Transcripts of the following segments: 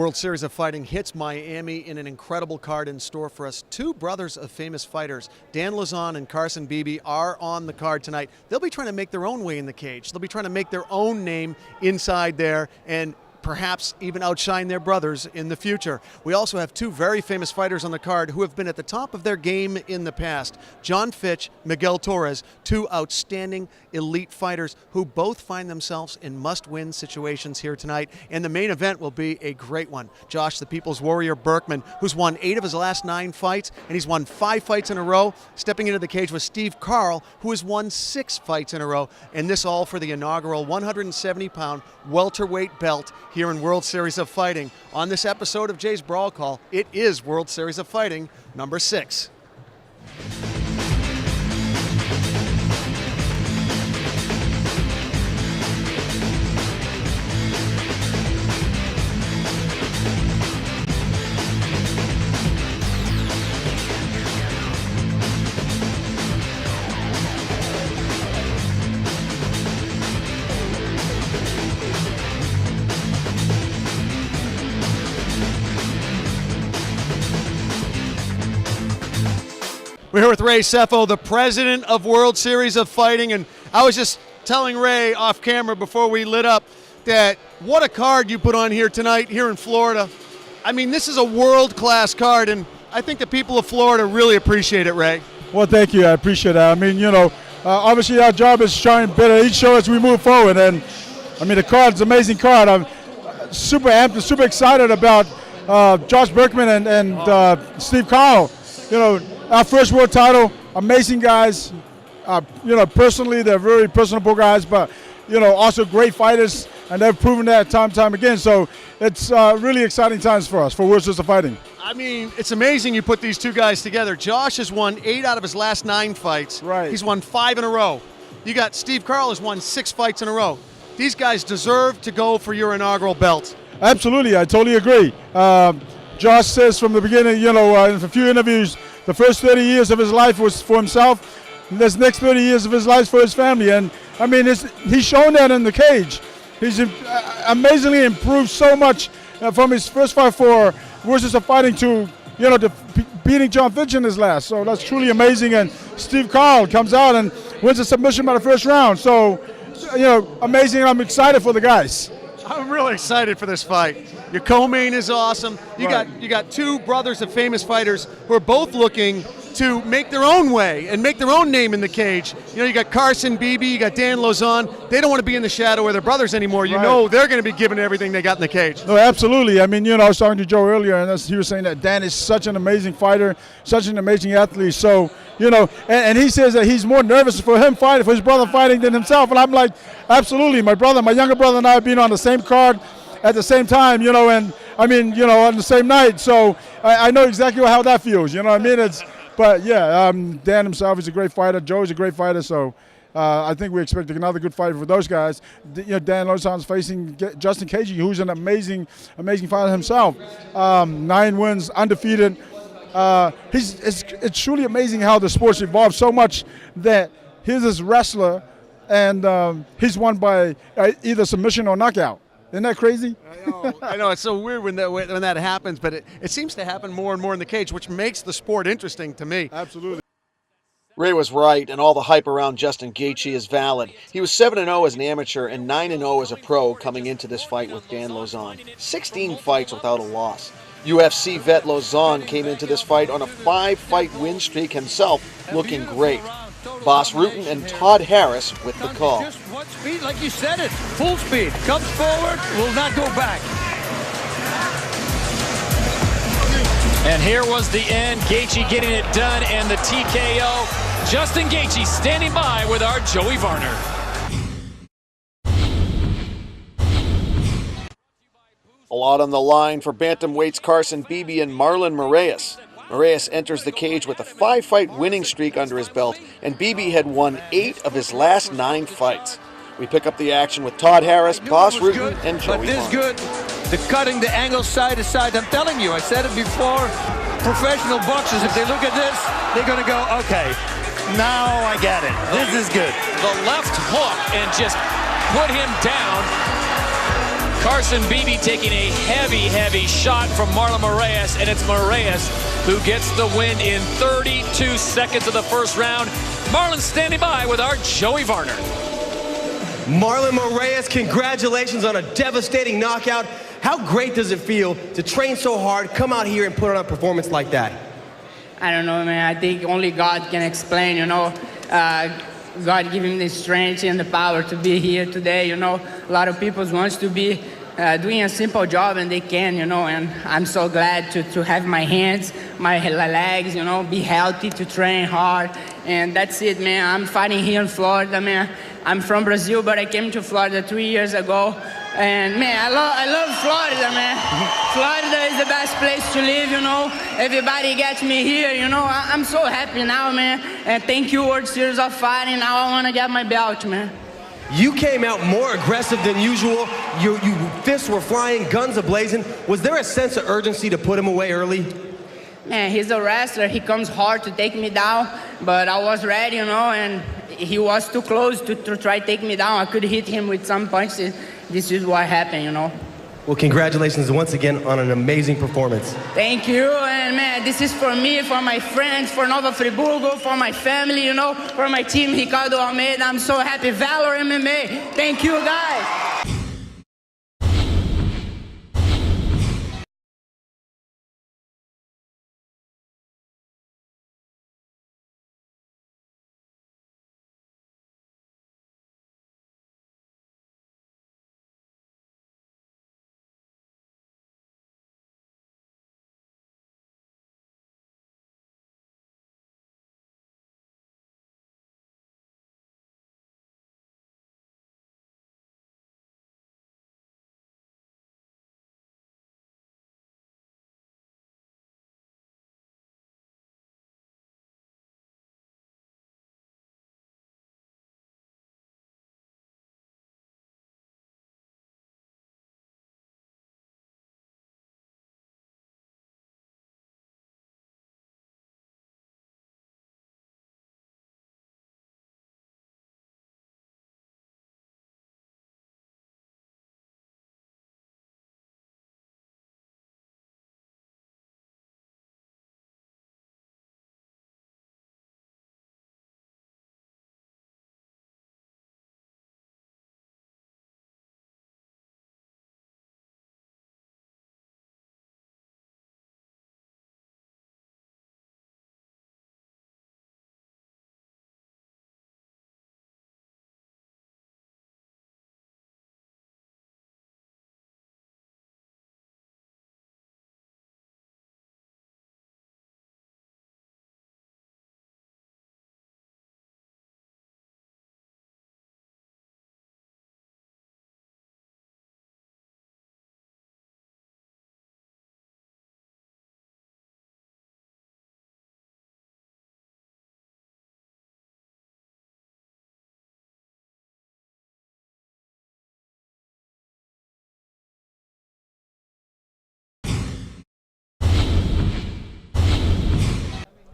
World Series of Fighting hits Miami in an incredible card in store for us. Two brothers of famous fighters, Dan Lauzon and Carson Beebe, are on the card tonight. They'll be trying to make their own way in the cage. They'll be trying to make their own name inside there and perhaps even outshine their brothers in the future. We also have two very famous fighters on the card who have been at the top of their game in the past. John Fitch, Miguel Torres, two outstanding elite fighters who both find themselves in must-win situations here tonight. And the main event will be a great one. Josh, the People's Warrior Berkman, who's won 8 of his last 9 fights, and he's won 5 fights in a row, stepping into the cage with Steve Carl, who has won 6 fights in a row, and this all for the inaugural 170-pound welterweight belt here in World Series of Fighting. On this episode of Jay's Brawl Call, it is World Series of Fighting number 6. We're here with Ray Sefo, the president of World Series of Fighting, and I was just telling Ray off camera before we lit up that what a card you put on here tonight here in Florida. I mean, this is a world-class card, and I think the people of Florida really appreciate it, Ray. Well, thank you. I appreciate that. I mean, you know, obviously our job is trying to better each show as we move forward, and I mean, the card's an amazing card. I'm super amped and super excited about Josh Berkman and Steve Carl. You know, our first world title, amazing guys. You know, personally, they're very personable guys, but, you know, also great fighters, and they've proven that time and time again. So it's really exciting times for us, for World Series of Fighting. I mean, it's amazing you put these two guys together. Josh has won 8 out of his last 9 fights. Right. He's won 5 in a row. You got Steve Carl has won 6 fights in a row. These guys deserve to go for your inaugural belt. Absolutely, I totally agree. Josh says from the beginning, you know, in a few interviews, the first 30 years of his life was for himself. This next 30 years of his life for his family. And, I mean, he's shown that in the cage. He's amazingly improved so much from his first fight for World Series of Fighting to, you know, beating John Fitch in his last. So that's truly amazing. And Steve Carl comes out and wins a submission by the first round. So, you know, amazing. And I'm excited for the guys. I'm really excited for this fight. Your co-main is awesome. You got two brothers of famous fighters who are both looking to make their own way and make their own name in the cage. You know, you got Carson Beebe, you got Dan Lauzon. They don't want to be in the shadow of their brothers anymore. You know they're going to be giving everything they got in the cage. No, absolutely. I mean, you know, I was talking to Joe earlier, and he was saying that Dan is such an amazing fighter, such an amazing athlete. So, you know, and he says that he's more nervous for him fighting, for his brother fighting than himself. And I'm like, absolutely. My younger brother and I have been on the same card at the same time, you know, and I mean, you know, on the same night. So I know exactly how that feels, you know what I mean? But yeah, Dan himself is a great fighter. Joe is a great fighter. So I think we expect another good fight for those guys. You know, Dan Lauzon's facing Justin Cagey, who's an amazing fighter himself. 9 wins, undefeated. It's truly amazing how the sport's evolved so much that he's this wrestler and he's won by either submission or knockout. Isn't that crazy? I know. It's so weird when that happens, but it seems to happen more and more in the cage, which makes the sport interesting to me. Absolutely. Ray was right, and all the hype around Justin Gaethje is valid. He was 7-0 as an amateur and 9-0 as a pro coming into this fight with Dan Lauzon. 16 fights without a loss. UFC vet Lauzon came into this fight on a 5-fight win streak himself, looking great. Boss Rutan and Todd Harris with the call. Just one speed, like you said it. Full speed. Comes forward, will not go back. And here was the end. Gaethje getting it done, and the TKO. Justin Gaethje standing by with our Joey Varner. A lot on the line for bantamweights Carson Beebe and Marlon Moraes. Moraes enters the cage with a 5-fight winning streak under his belt, and Beebe had won 8 of his last 9 fights. We pick up the action with Todd Harris, Boss Rutan, and Joey But this Varner. good. The cutting the angle side to side. I'm telling you, I said it before. Professional boxers, if they look at this, they're going to go, okay, now I get it. This is good. The left hook and just put him down. Carson Beebe taking a heavy shot from Marlon Moraes, and it's Moraes who gets the win in 32 seconds of the first round. Marlon standing by with our Joey Varner. Marlon Moraes, congratulations on a devastating knockout. How great does it feel to train so hard, come out here and put on a performance like that? I don't know, man. I think only God can explain, you know. God giving me the strength and the power to be here today, you know. A lot of people want to be doing a simple job, and they can, you know, and I'm so glad to have my hands, my legs, you know, be healthy, to train hard, and that's it, man. I'm fighting here in Florida, man. I'm from Brazil, but I came to Florida 3 years ago, and man, I love Florida, man. Florida is the best place to live, you know. Everybody gets me here, you know. I'm so happy now, man, and thank you, World Series of Fighting. Now I want to get my belt, man. You came out more aggressive than usual. Your fists were flying, guns a-blazing. Was there a sense of urgency to put him away early? Man, he's a wrestler. He comes hard to take me down, but I was ready, you know, and he was too close to try to take me down. I could hit him with some punches. This is what happened, you know. Well, congratulations once again on an amazing performance. Thank you, and man, this is for me, for my friends, for Nova Friburgo, for my family, you know, for my team, Ricardo Almeida. I'm so happy. Valor MMA. Thank you, guys.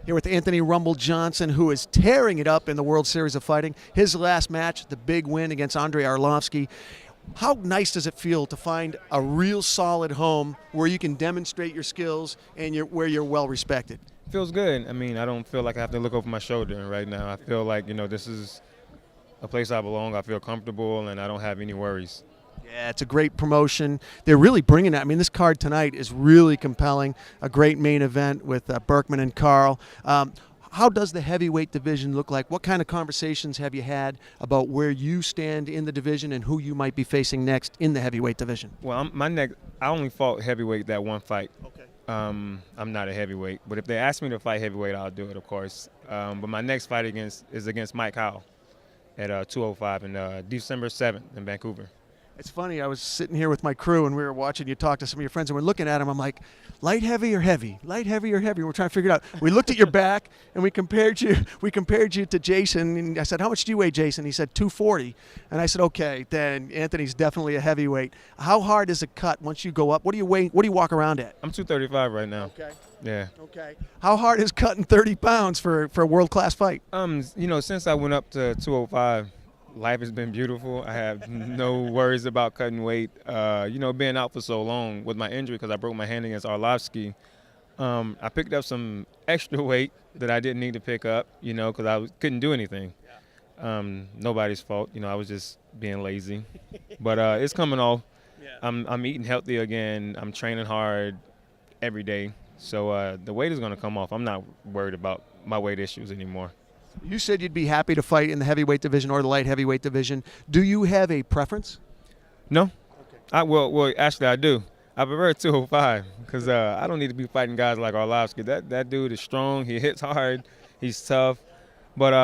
Here with Anthony Rumble Johnson, who is tearing it up in the World Series of Fighting. His last match, the big win against Andrei Arlovsky. How nice does it feel to find a real solid home where you can demonstrate your skills and where you're well respected? Feels good. I mean, I don't feel like I have to look over my shoulder right now. I feel like, you know, this is a place I belong. I feel comfortable and I don't have any worries. Yeah, it's a great promotion. They're really bringing it. I mean, this card tonight is really compelling. A great main event with Berkman and Carl. How does the heavyweight division look like? What kind of conversations have you had about where you stand in the division and who you might be facing next in the heavyweight division? Well, I only fought heavyweight that one fight. Okay. I'm not a heavyweight, but if they ask me to fight heavyweight, I'll do it, of course. But my next fight is against Mike Howell at 205 in December 7th in Vancouver. It's funny, I was sitting here with my crew and we were watching you talk to some of your friends and we're looking at them. I'm like, light heavy or heavy? Light heavy or heavy? We're trying to figure it out. We looked at your back and we compared you to Jason, and I said, how much do you weigh, Jason? He said 240. And I said, okay, then Anthony's definitely a heavyweight. How hard is a cut once you go up? What do you weigh? What do you walk around at? I'm 235 right now. Okay. Yeah. Okay. How hard is cutting 30 pounds for a world-class fight? You know, since I went up to 205, life has been beautiful. I have no worries about cutting weight. You know, being out for so long with my injury because I broke my hand against Arlovsky, I picked up some extra weight that I didn't need to pick up, you know, because I couldn't do anything. Nobody's fault. You know, I was just being lazy. But it's coming off. I'm eating healthy again. I'm training hard every day. So the weight is going to come off. I'm not worried about my weight issues anymore. You said you'd be happy to fight in the heavyweight division or the light heavyweight division. Do you have a preference? No. Okay. Well, actually, I do. I prefer 205 because I don't need to be fighting guys like Arlovsky. That dude is strong. He hits hard. He's tough. But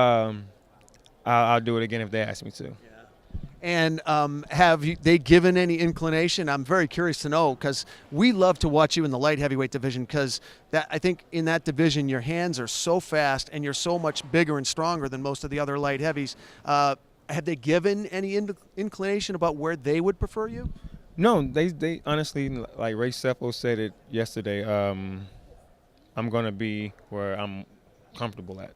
I'll do it again if they ask me to. And have they given any inclination? I'm very curious to know because we love to watch you in the light heavyweight division because I think in that division your hands are so fast and you're so much bigger and stronger than most of the other light heavies. Have they given any inclination about where they would prefer you? No, they honestly, like Ray Sefo said it yesterday, I'm going to be where I'm comfortable at.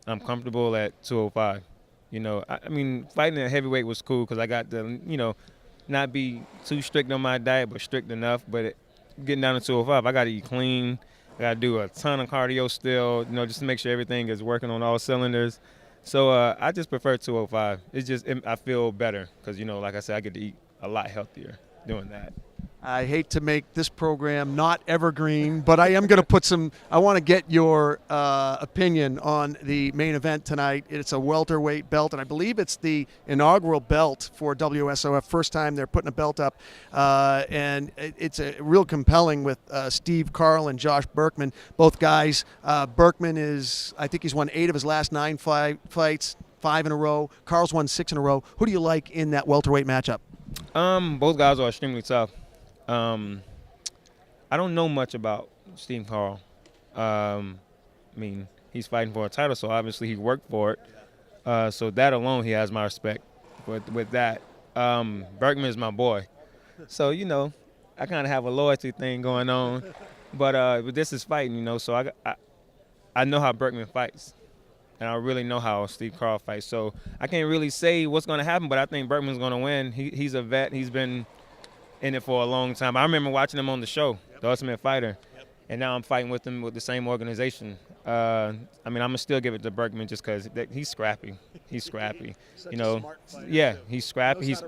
I'm comfortable at 205. You know, I mean, fighting at heavyweight was cool because I got to, you know, not be too strict on my diet, but strict enough. But getting down to 205, I got to eat clean. I got to do a ton of cardio still, you know, just to make sure everything is working on all cylinders. So I just prefer 205. It's just, I feel better because, you know, like I said, I get to eat a lot healthier doing that. I hate to make this program not evergreen, but I am going to put I want to get your opinion on the main event tonight. It's a welterweight belt, and I believe it's the inaugural belt for WSOF. First time they're putting a belt up, and it's a real compelling with Steve Carl and Josh Berkman. Both guys, Berkman I think he's won 8 of his last 9 fights, 5 in a row. Carl's won 6 in a row. Who do you like in that welterweight matchup? Both guys are extremely tough. I don't know much about Steve Carl. I mean, he's fighting for a title, so obviously he worked for it. So that alone, he has my respect. With that, Berkman is my boy. So, you know, I kind of have a loyalty thing going on. But this is fighting, you know, so I know how Berkman fights. And I really know how Steve Carl fights. So I can't really say what's going to happen, but I think Berkman's going to win. He's a vet. He's been in it for a long time. I remember watching him on the show, The Ultimate Fighter, and now I'm fighting with him with the same organization. I mean, I'm gonna still give it to Berkman just because he's scrappy. He's scrappy, you know. Smart fighter, yeah, he's scrappy. He's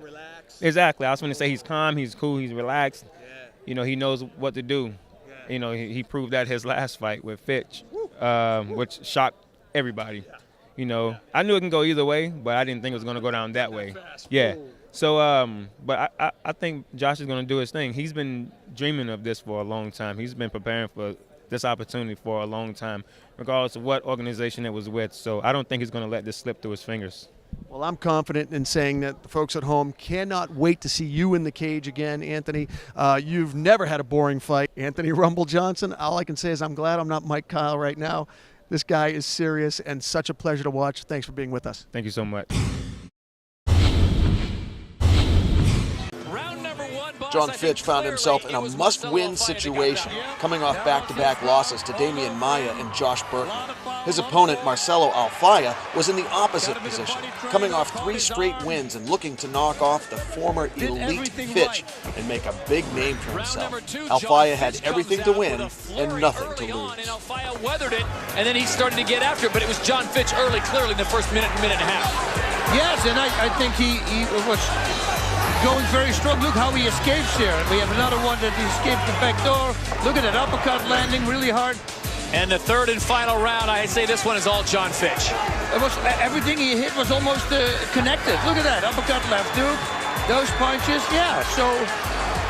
exactly. I was going to say he's calm, he's cool, he's relaxed. Yeah. You know, he knows what to do. Yeah. You know, he proved that his last fight with Fitch, which shocked everybody. Yeah. You know, yeah. I knew it can go either way, but I didn't think it was going to go down that way. Yeah. So, but I think Josh is going to do his thing. He's been dreaming of this for a long time. He's been preparing for this opportunity for a long time, regardless of what organization it was with. So I don't think he's going to let this slip through his fingers. Well, I'm confident in saying that the folks at home cannot wait to see you in the cage again, Anthony. You've never had a boring fight. Anthony Rumble Johnson, all I can say is I'm glad I'm not Mike Kyle right now. This guy is serious and such a pleasure to watch. Thanks for being with us. Thank you so much. John Fitch found himself in a must-win situation, coming off back-to-back losses to Damian Maia and Josh Berkman. His opponent, Marcelo Alfaya, was in the opposite position, coming off 3 straight wins and looking to knock off the former elite Fitch and make a big name for himself. Alfaya had everything to win and nothing to lose. And Alfaya weathered it, and then he started to get after it, but it was John Fitch early, clearly in the first minute and a half. Yes, and I think he was going very strong. Look how he escapes here. We have another one that he escaped the back door. Look at that uppercut landing really hard. And the third and final round, I say this one is all John Fitch. It was everything he hit was almost connected. Look at that uppercut left hook, those punches. Yeah, so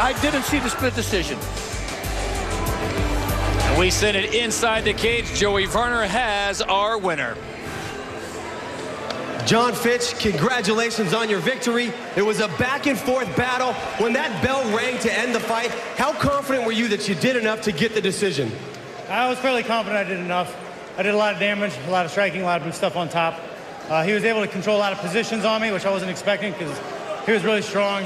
I didn't see the split decision. And we send it inside the cage. Joey Varner has our winner. John Fitch, congratulations on your victory. It was a back-and-forth battle. When that bell rang to end the fight, how confident were you that you did enough to get the decision? I was fairly confident I did enough. I did a lot of damage, a lot of striking, a lot of stuff on top. He was able to control a lot of positions on me, which I wasn't expecting because he was really strong.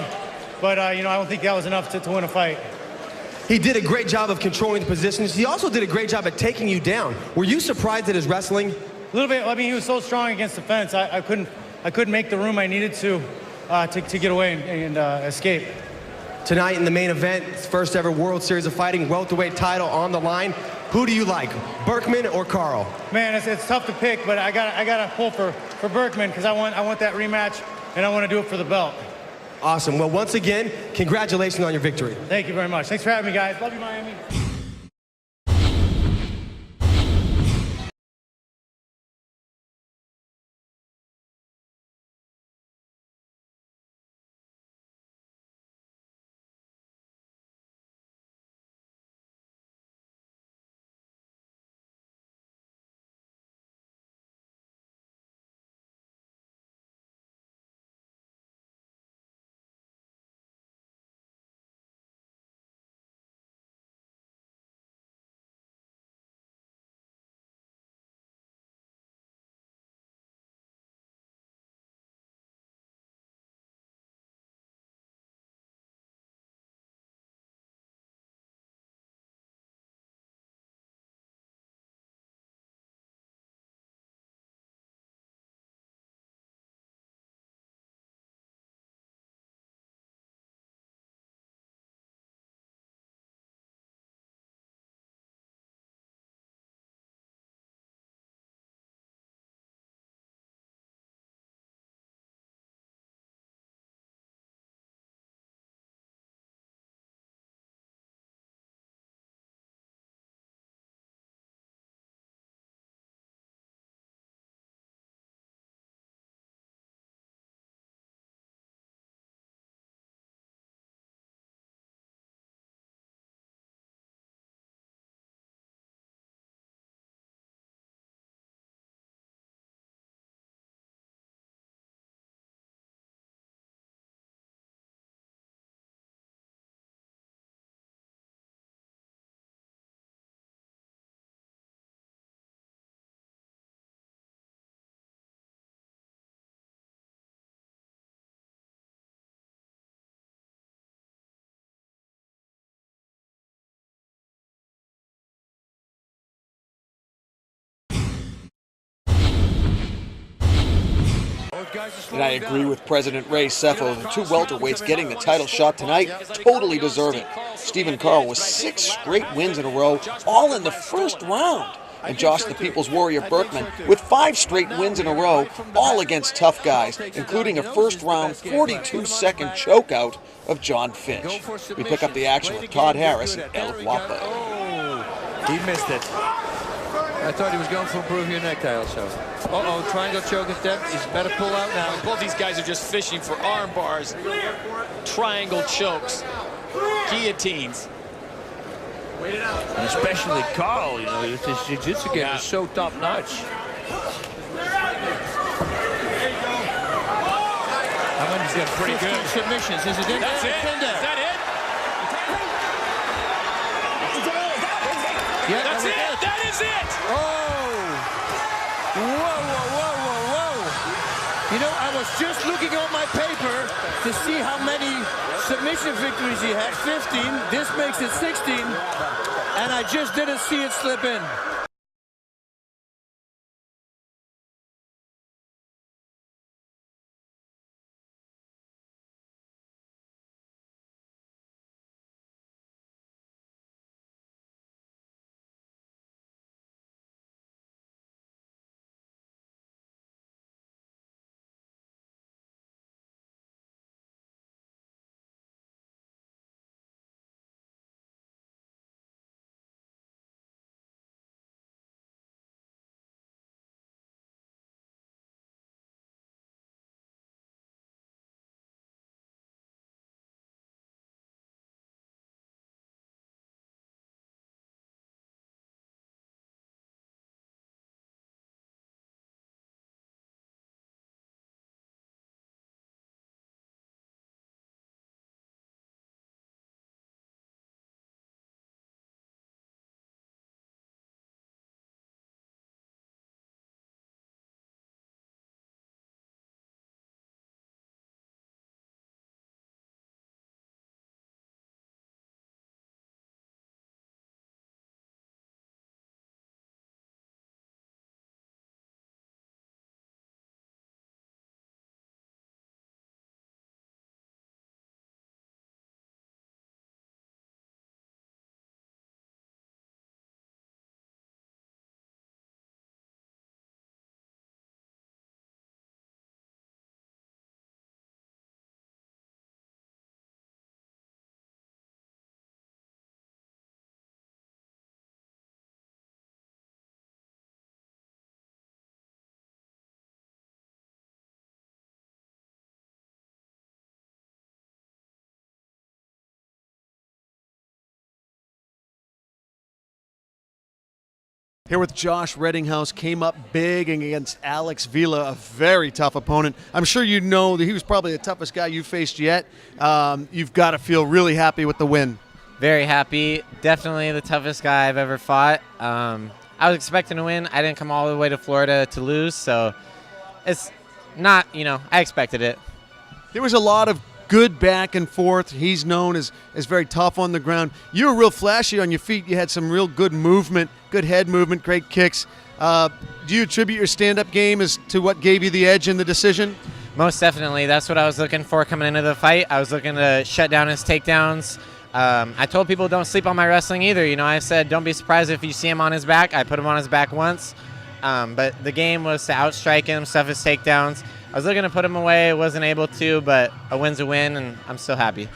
But, you know, I don't think that was enough to win a fight. He did a great job of controlling the positions. He also did a great job at taking you down. Were you surprised at his wrestling? A little bit. I mean, he was so strong against the fence. I couldn't I couldn't make the room I needed to get away and escape. Tonight in the main event, first ever World Series of Fighting welterweight title on the line. Who do you like, Berkman or Carl? Man, it's tough to pick, but I gotta pull for Berkman because I want that rematch and I want to do it for the belt. Awesome. Well, once again, congratulations on your victory. Thank you very much. Thanks for having me, guys. Love you, Miami. And I agree with President Ray Sefo. The two welterweights getting the title shot tonight totally deserve it. Stephen Carl with 6 straight wins in a row, all in the first round. And Josh the People's Warrior Berkman with 5 straight wins in a row, all against tough guys, including a first-round 42-second chokeout of John Finch. We pick up the action with Todd Harris and El Guapo. Oh, he missed it. I thought he was going for a Peruvian necktie also. Uh-oh, triangle choke instead. He's better pull out now. Both these guys are just fishing for arm bars, triangle chokes, guillotines. And especially Carl, you know, his jiu-jitsu game is so top-notch. He's got pretty good Submissions. Is it in? That's it. Is that it? Yeah, That's it. That is it. Oh! Whoa. You know, I was just looking on my paper to see how many submission victories he had. 15. This makes it 16. And I just didn't see it slip in. Here with Josh Reddinghouse, came up big against Alex Vila, a very tough opponent. I'm sure you know that he was probably the toughest guy you've faced yet. You've got to feel really happy with the win. Very happy. Definitely the toughest guy I've ever fought. I was expecting to win. I didn't come all the way to Florida to lose, so it's not, I expected it. There was a lot of good back and forth. He's known as very tough on the ground. You were real flashy on your feet. You had some real good movement, good head movement, great kicks. Do you attribute your stand-up game as to what gave you the edge in the decision? Most definitely. That's what I was looking for coming into the fight. I was looking to shut down his takedowns. I told people don't sleep on my wrestling either. I said don't be surprised if you see him on his back. I put him on his back once. But the game was to outstrike him, stuff his takedowns. I was looking to put him away, wasn't able to, but a win's a win, and I'm still happy.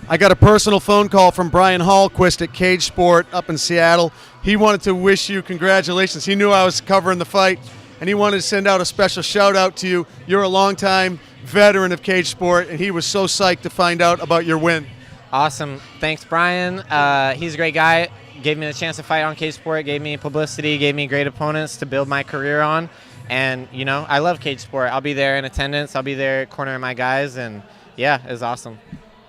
I got a personal phone call from Brian Hallquist at Cage Sport up in Seattle. He wanted to wish you congratulations. He knew I was covering the fight, and he wanted to send out a special shout-out to you. You're a longtime veteran of Cage Sport, and he was so psyched to find out about your win. Awesome. Thanks, Brian. He's a great guy. Gave me the chance to fight on Cage Sport, gave me publicity, gave me great opponents to build my career on. And, I love Cage Sport. I'll be there in attendance. I'll be there cornering my guys. And, yeah, it was awesome.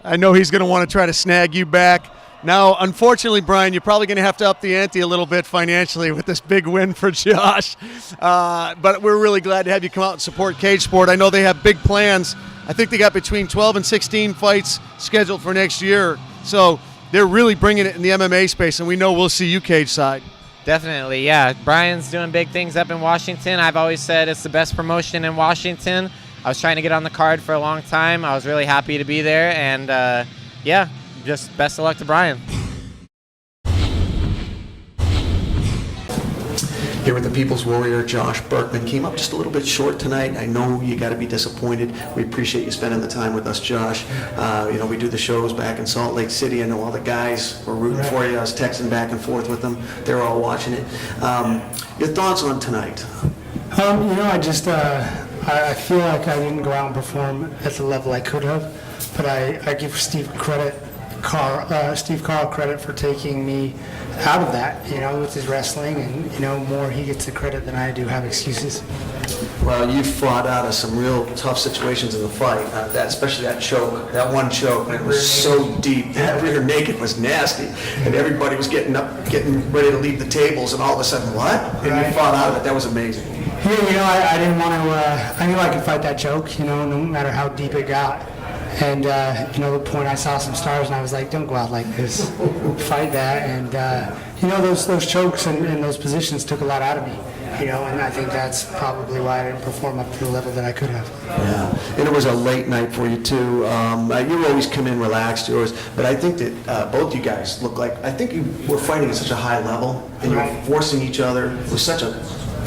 I know he's going to want to try to snag you back. Now, unfortunately, Brian, you're probably going to have to up the ante a little bit financially with this big win for Josh. But we're really glad to have you come out and support Cage Sport. I know they have big plans. I think they got between 12 and 16 fights scheduled for next year. So they're really bringing it in the MMA space, and we know we'll see you cage side. Definitely, yeah. Brian's doing big things up in Washington. I've always said it's the best promotion in Washington. I was trying to get on the card for a long time. I was really happy to be there, and yeah, just best of luck to Brian. Here with the People's Warrior, Josh Berkman. Came up just a little bit short tonight. I know you got to be disappointed. We appreciate you spending the time with us, Josh. We do the shows back in Salt Lake City. I know all the guys were rooting for you. I was texting back and forth with them. They were all watching it. Your thoughts on tonight? I feel like I didn't go out and perform at the level I could have, but I give Steve Carl credit for taking me out of that, with his wrestling, and more he gets the credit than I do have excuses. Well, you fought out of some real tough situations in the fight. Especially that choke, that one choke, and it was so deep. That rear naked was nasty, and everybody was getting ready to leave the tables, and all of a sudden, what? And you fought out of it. That was amazing. Yeah, I didn't want to. I knew I could fight that choke, no matter how deep it got. And, at the point I saw some stars and I was like, don't go out like this, fight that. And, those chokes and those positions took a lot out of me, and I think that's probably why I didn't perform up to the level that I could have. Yeah, and it was a late night for you too. You always come in relaxed, but I think that both you guys look like, I think you were fighting at such a high level and you were forcing each other. It was such a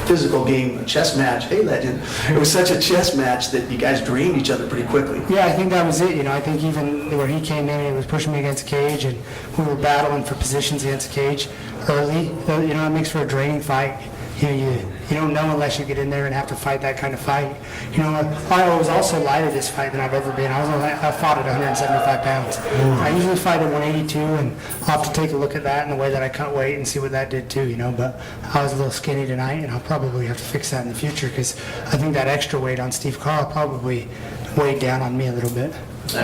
physical game, a chess match. Hey, legend. It was such a chess match that you guys drained each other pretty quickly. Yeah, I think that was it. I think even where he came in, he was pushing me against Cage, and we were battling for positions against Cage early. It makes for a draining fight. You don't know unless you get in there and have to fight that kind of fight. I was also lighter this fight than I've ever been. I fought at 175 pounds. I usually fight at 182, and I'll have to take a look at that and the way that I cut weight and see what that did too. But I was a little skinny tonight, and I'll probably have to fix that in the future because I think that extra weight on Steve Carl probably weighed down on me a little bit.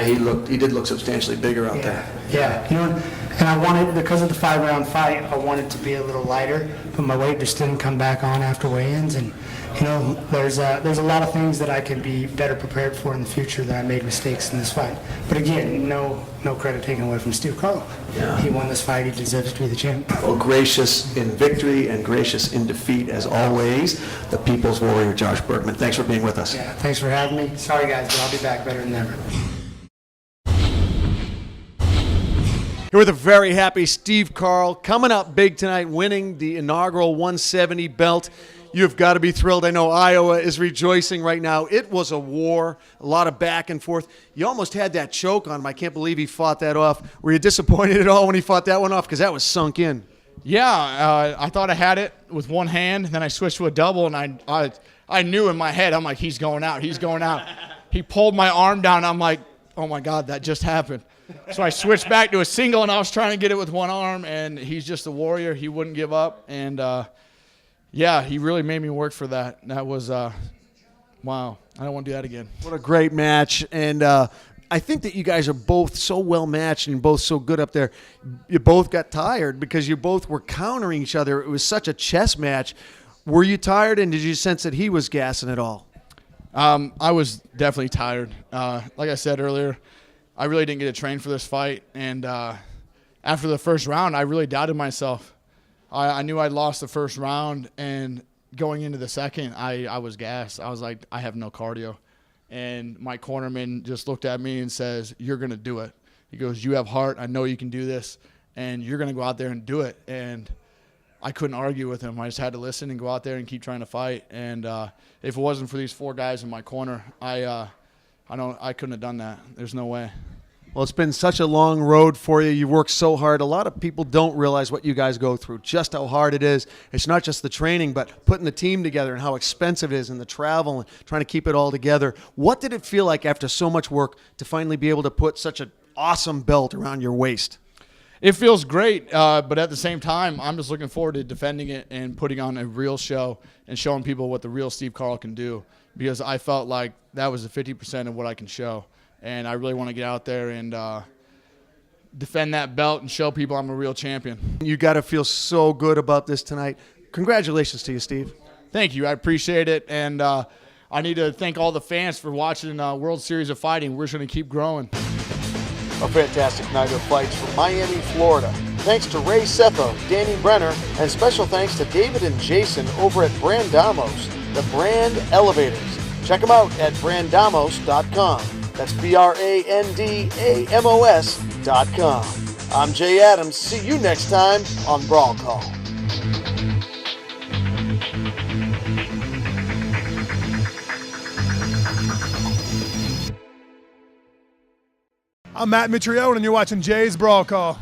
He did look substantially bigger out there. Yeah, and I wanted, because of the 5-round fight, I wanted to be a little lighter, but my weight just didn't come back on after weigh-ins, and there's a lot of things that I can be better prepared for in the future that I made mistakes in this fight. But again, no credit taken away from Steve Carl. Yeah. He won this fight. He deserves to be the champ. Well, gracious in victory and gracious in defeat, as always, the People's Warrior, Josh Berkman. Thanks for being with us. Yeah, thanks for having me. Sorry, guys, but I'll be back better than ever. Here with a very happy Steve Carl, coming up big tonight, winning the inaugural 170 belt. You've got to be thrilled. I know Iowa is rejoicing right now. It was a war, a lot of back and forth. You almost had that choke on him. I can't believe he fought that off. Were you disappointed at all when he fought that one off? Because that was sunk in. Yeah, I thought I had it with one hand, then I switched to a double, and I knew in my head, I'm like, he's going out, he's going out. He pulled my arm down, I'm like, oh my God, that just happened. So I switched back to a single, and I was trying to get it with one arm, and he's just a warrior. He wouldn't give up, and Yeah, he really made me work for that. That was, wow. I don't want to do that again. What a great match. And I think that you guys are both so well matched and both so good up there. You both got tired because you both were countering each other. It was such a chess match. Were you tired, and did you sense that he was gassing it all? I was definitely tired. Like I said earlier, I really didn't get to train for this fight. And after the first round, I really doubted myself. I knew I'd lost the first round, and going into the second, I was gassed. I was like, I have no cardio. And my cornerman just looked at me and says, you're going to do it. He goes, you have heart. I know you can do this, and you're going to go out there and do it. And I couldn't argue with him. I just had to listen and go out there and keep trying to fight. And if it wasn't for these 4 guys in my corner, I couldn't have done that. There's no way. Well, it's been such a long road for you. You worked so hard. A lot of people don't realize what you guys go through, just how hard it is. It's not just the training, but putting the team together and how expensive it is and the travel and trying to keep it all together. What did it feel like after so much work to finally be able to put such an awesome belt around your waist? It feels great, but at the same time, I'm just looking forward to defending it and putting on a real show and showing people what the real Steve Carl can do, because I felt like that was 50% of what I can show. And I really want to get out there and defend that belt and show people I'm a real champion. You got to feel so good about this tonight. Congratulations to you, Steve. Thank you. I appreciate it. And I need to thank all the fans for watching World Series of Fighting. We're just going to keep growing. A fantastic night of fights from Miami, Florida. Thanks to Ray Setho, Danny Brenner, and special thanks to David and Jason over at Brandamos, the brand elevators. Check them out at brandamos.com. That's BRANDAMOS.com. I'm Jay Adams. See you next time on Brawl Call. I'm Mitrione, and you're watching Jay's Brawl Call.